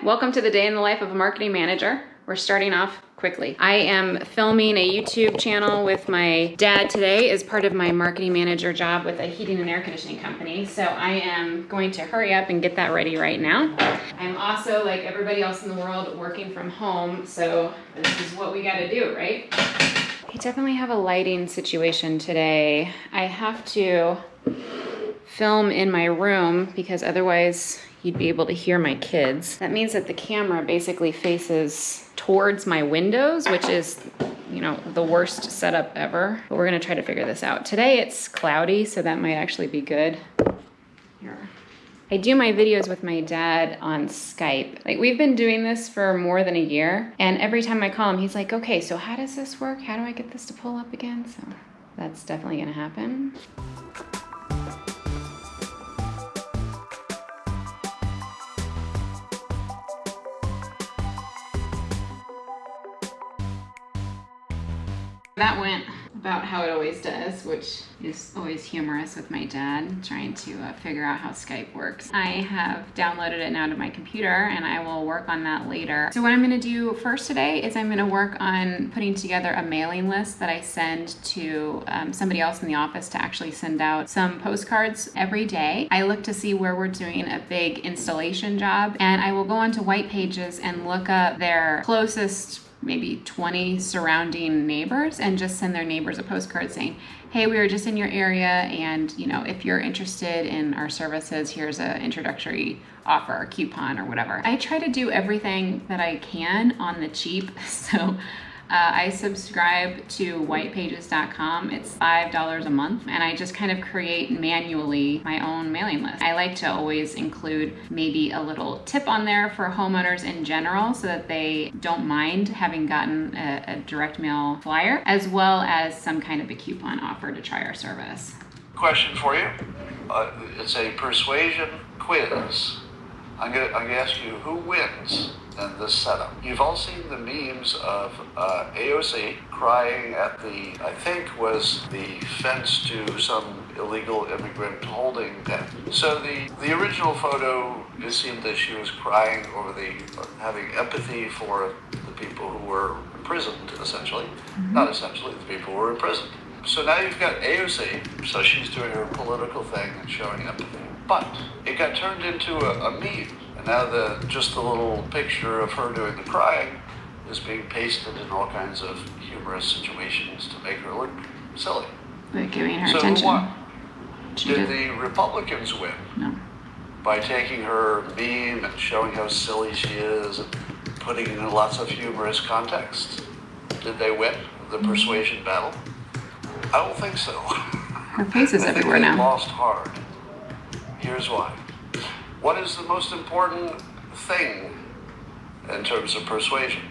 Hi, welcome to the day in the life of a marketing manager. We're starting off quickly. I am filming a YouTube channel with my dad today as part of my marketing manager job with a heating and air conditioning company. So I am going to hurry up and get that ready right now. I'm also, like everybody else in the world, working from home. So this is what we gotta do, right? I definitely have a lighting situation today. I have to film in my room because otherwise you'd be able to hear my kids. That means that the camera basically faces towards my windows, which is, you know, the worst setup ever. But we're gonna try to figure this out. Today it's cloudy, so that might actually be good. Here. I do my videos with my dad on Skype. Like, we've been doing this for more than a year, and every time I call him, he's like, okay, so how does this work? How do I get this to pull up again? So that's definitely gonna happen. That went about how it always does, which is always humorous with my dad, trying to figure out how Skype works. I have downloaded it now to my computer and I will work on that later. So what I'm gonna do first today is I'm gonna work on putting together a mailing list that I send to somebody else in the office to actually send out some postcards every day. I look to see where we're doing a big installation job, and I will go onto White Pages and look up their closest maybe 20 surrounding neighbors and just send their neighbors a postcard saying, hey, we were just in your area, and you know, if you're interested in our services, here's an introductory offer or coupon or whatever. I try to do everything that I can on the cheap. So I subscribe to whitepages.com. It's $5 a month, and I just kind of create manually my own mailing list. I like to always include maybe a little tip on there for homeowners in general so that they don't mind having gotten a direct mail flyer, as well as some kind of a coupon offer to try our service. Question for you. It's a persuasion quiz. I'm gonna ask you, who wins in this setup? You've all seen the memes of AOC crying at the, I think was the fence to some illegal immigrant holding pen. So the original photo, it seemed that she was crying over having empathy for the people who were imprisoned, essentially. Not essentially, the people who were imprisoned. So now you've got AOC, so she's doing her political thing and showing empathy. But it got turned into a meme, and now just the little picture of her doing the crying is being pasted in all kinds of humorous situations to make her look silly. Like giving her so attention. Who won? She Did the Republicans win? No. By taking her meme and showing how silly she is and putting it in lots of humorous context? Did they win the persuasion battle? I don't think so. Her face is I think everywhere they now. lost hard. Here's why. What is the most important thing in terms of persuasion?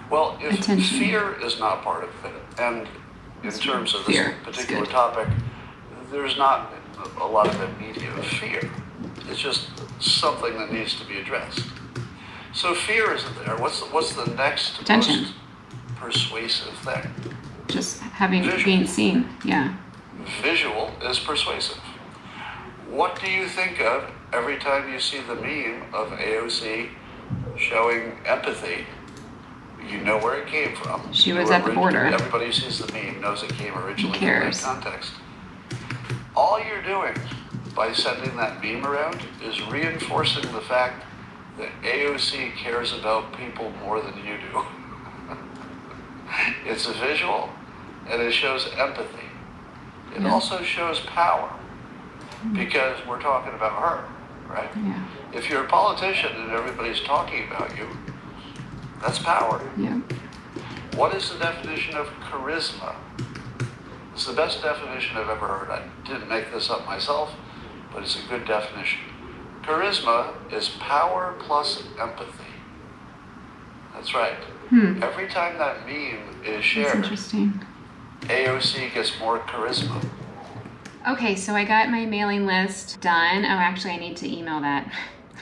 Well, if Attention. fear is not part of it, and in terms of this Fear. particular topic, there's not a lot of immediate fear. It's just something that needs to be addressed. So fear isn't there. What's the next Attention. most persuasive thing? Just having Visual. being seen, yeah. Visual is persuasive. What do you think of every time you see the meme of AOC showing empathy? You know where it came from. She was at the border. Everybody who sees the meme knows it came originally Who from that cares? context. All you're doing by sending that meme around is reinforcing the fact that AOC cares about people more than you do. It's a visual, and it shows empathy. It also shows power, because we're talking about her, right? Yeah. If you're a politician and everybody's talking about you, that's power. Yeah. What is the definition of charisma? It's the best definition I've ever heard. I didn't make this up myself, but it's a good definition. Charisma is power plus empathy. That's right. Every time that meme is That's shared, interesting. AOC gets more charisma. Okay, so I got my mailing list done. Oh, actually, I need to email that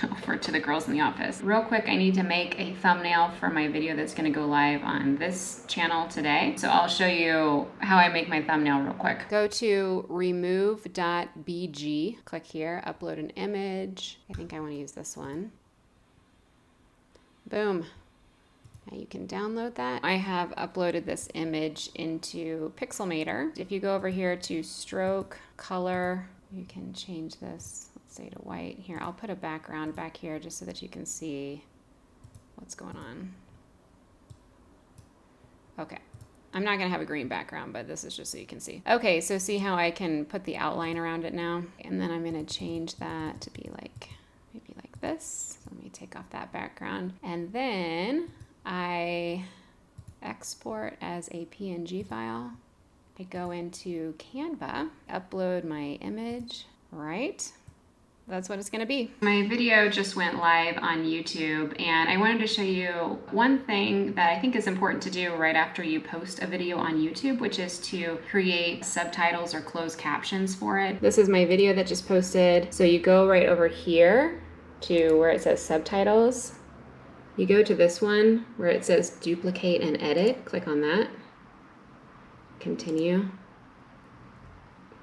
over to the girls in the office. Real quick, I need to make a thumbnail for my video that's gonna go live on this channel today. So I'll show you how I make my thumbnail real quick. Go to remove.bg, click here, upload an image. I think I wanna use this one. Boom. Now you can download that. I have uploaded this image into Pixelmator. If you go over here to stroke, color, you can change this, let's say to white. Here, I'll put a background back here just so that you can see what's going on. Okay. I'm not gonna have a green background, but this is just so you can see. Okay, so see how I can put the outline around it now? And then I'm gonna change that to be like, maybe like this. So let me take off that background. And then I export as a PNG file. I go into Canva, upload my image, right? That's what it's gonna be. My video just went live on YouTube, and I wanted to show you one thing that I think is important to do right after you post a video on YouTube, which is to create subtitles or closed captions for it. This is my video that just posted. So you go right over here to where it says subtitles. You go to this one where it says duplicate and edit. Click on that. Continue.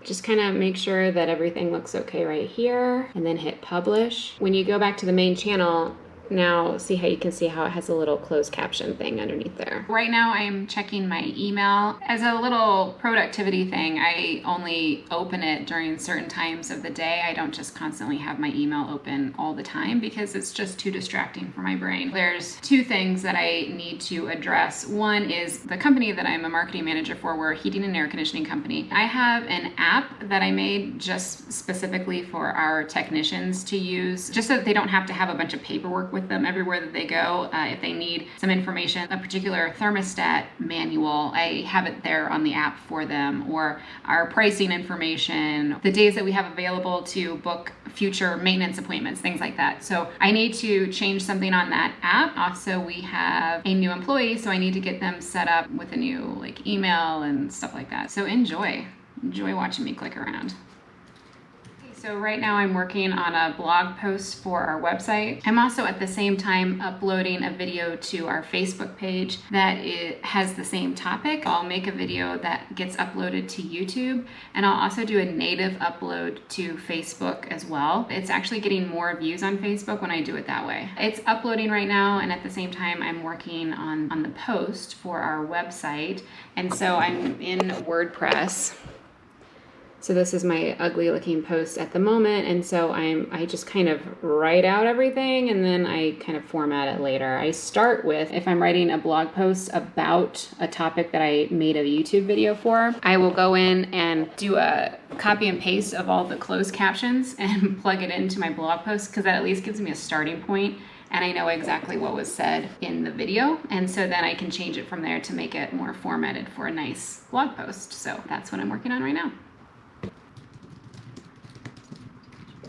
Just kind of make sure that everything looks okay right here, and then hit publish. When you go back to the main channel, now see how you can see how it has a little closed caption thing underneath there. Right now I'm checking my email. As a little productivity thing, I only open it during certain times of the day. I don't just constantly have my email open all the time because it's just too distracting for my brain. There's two things that I need to address. One is the company that I'm a marketing manager for. We're a heating and air conditioning company. I have an app that I made just specifically for our technicians to use, just so that they don't have to have a bunch of paperwork with them everywhere that they go. If they need some information, a particular thermostat manual, I have it there on the app for them, or our pricing information, the days that we have available to book future maintenance appointments, things like that. So I need to change something on that app. Also, we have a new employee, so I need to get them set up with a new email and stuff like that. So enjoy watching me click around. So right now I'm working on a blog post for our website. I'm also at the same time uploading a video to our Facebook page that has the same topic. I'll make a video that gets uploaded to YouTube, and I'll also do a native upload to Facebook as well. It's actually getting more views on Facebook when I do it that way. It's uploading right now, and at the same time I'm working on the post for our website. And so I'm in WordPress. So this is my ugly looking post at the moment, and so I just kind of write out everything and then I kind of format it later. I start with, if I'm writing a blog post about a topic that I made a YouTube video for, I will go in and do a copy and paste of all the closed captions and plug it into my blog post, because that at least gives me a starting point and I know exactly what was said in the video. And so then I can change it from there to make it more formatted for a nice blog post. So that's what I'm working on right now.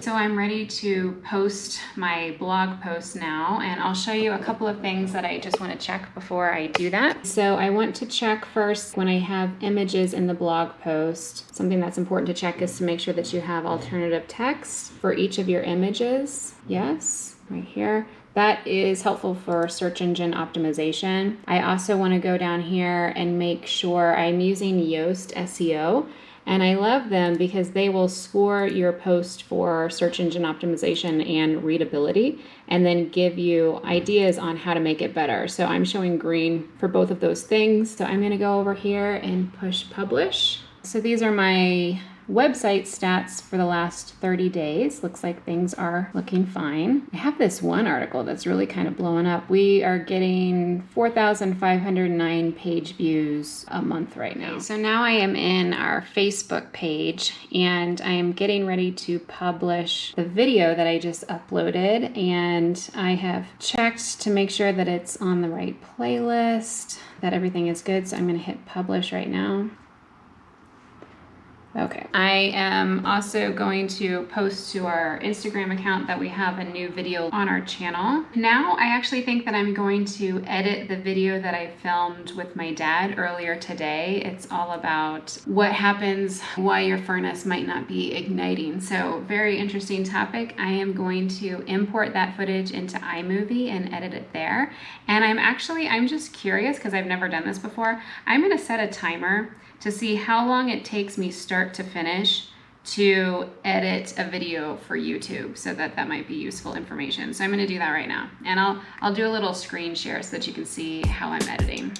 So I'm ready to post my blog post now, and I'll show you a couple of things that I just want to check before I do that. So I want to check first when I have images in the blog post. Something that's important to check is to make sure that you have alternative text for each of your images. Yes, right here. That is helpful for search engine optimization. I also want to go down here and make sure I'm using Yoast SEO. And I love them because they will score your post for search engine optimization and readability, and then give you ideas on how to make it better. So I'm showing green for both of those things. So I'm gonna go over here and push publish. So these are my website stats for the last 30 days. Looks like things are looking fine. I have this one article that's really kind of blowing up. We are getting 4,509 page views a month right now. So now I am in our Facebook page, and I am getting ready to publish the video that I just uploaded, and I have checked to make sure that it's on the right playlist, that everything is good. So I'm going to hit publish right now. Okay. I am also going to post to our Instagram account that we have a new video on our channel. Now I actually think that I'm going to edit the video that I filmed with my dad earlier today. It's all about what happens, why your furnace might not be igniting. So very interesting topic. I am going to import that footage into iMovie and edit it there. And I'm just curious because I've never done this before. I'm going to set a timer to see how long it takes me start to finish to edit a video for YouTube, so that might be useful information. So I'm gonna do that right now. And I'll do a little screen share so that you can see how I'm editing.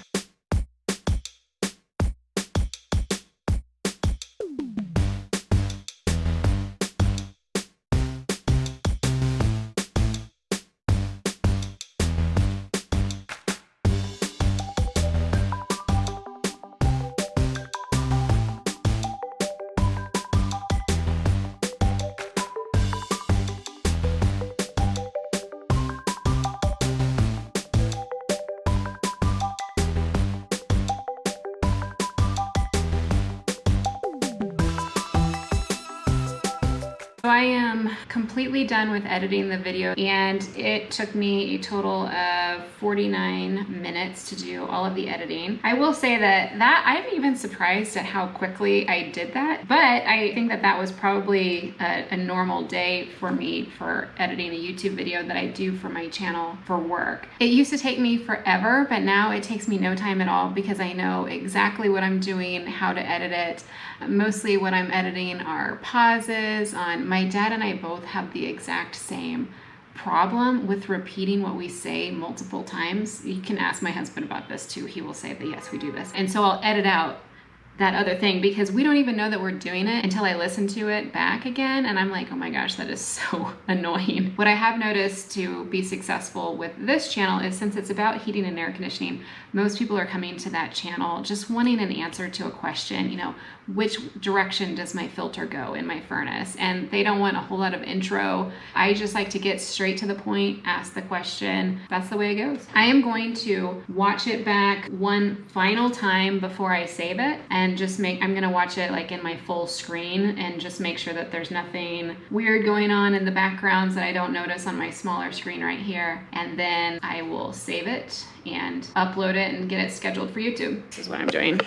So I am completely done with editing the video, and it took me a total of 49 minutes to do all of the editing. I will say that I'm even surprised at how quickly I did that, but I think that was probably a normal day for me for editing a YouTube video that I do for my channel for work. It used to take me forever, but now it takes me no time at all because I know exactly what I'm doing, how to edit it. Mostly what I'm editing are pauses. My dad and I both have the exact same problem with repeating what we say multiple times. You can ask my husband about this too. He will say that yes, we do this. And so I'll edit out that other thing because we don't even know that we're doing it until I listen to it back again, and I'm like, oh my gosh, that is so annoying. What I have noticed to be successful with this channel is, since it's about heating and air conditioning, most people are coming to that channel just wanting an answer to a question, you know, which direction does my filter go in my furnace? And they don't want a whole lot of intro. I just like to get straight to the point, ask the question. That's the way it goes. I am going to watch it back one final time before I save it, and I'm gonna watch it like in my full screen and just make sure that there's nothing weird going on in the backgrounds that I don't notice on my smaller screen right here. And then I will save it and upload it and get it scheduled for YouTube. This is what I'm doing.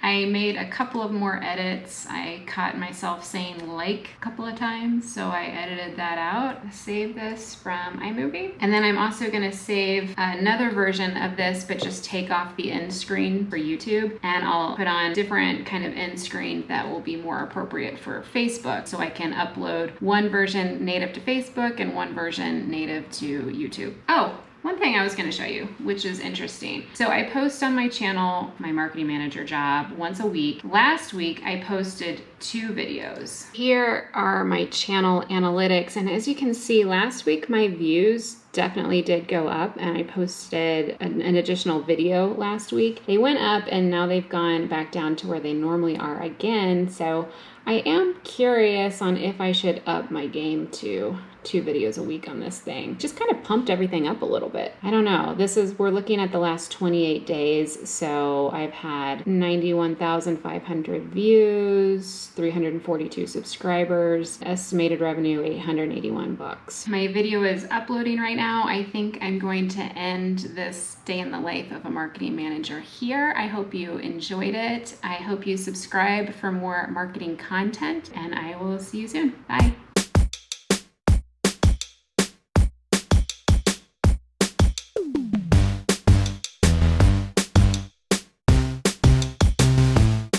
I made a couple of more edits. I caught myself saying like a couple of times, so I edited that out. Save this from iMovie. And then I'm also gonna save another version of this, but just take off the end screen for YouTube, and I'll put on different kind of end screen that will be more appropriate for Facebook, so I can upload one version native to Facebook and one version native to YouTube. Oh, one thing I was going to show you, which is interesting. So I post on my channel, my marketing manager job, once a week. Last week, I posted 2 videos. Here are my channel analytics. And as you can see, last week, my views definitely did go up, and I posted an additional video last week. They went up, and now they've gone back down to where they normally are again. So I am curious on if I should up my game to 2 videos a week on this thing. Just kind of pumped everything up a little bit. I don't know. We're looking at the last 28 days. So I've had 91,500 views, 342 subscribers, estimated revenue $881. My video is uploading right now. I think I'm going to end this day in the life of a marketing manager here. I hope you enjoyed it. I hope you subscribe for more marketing content, and I will see you soon. Bye.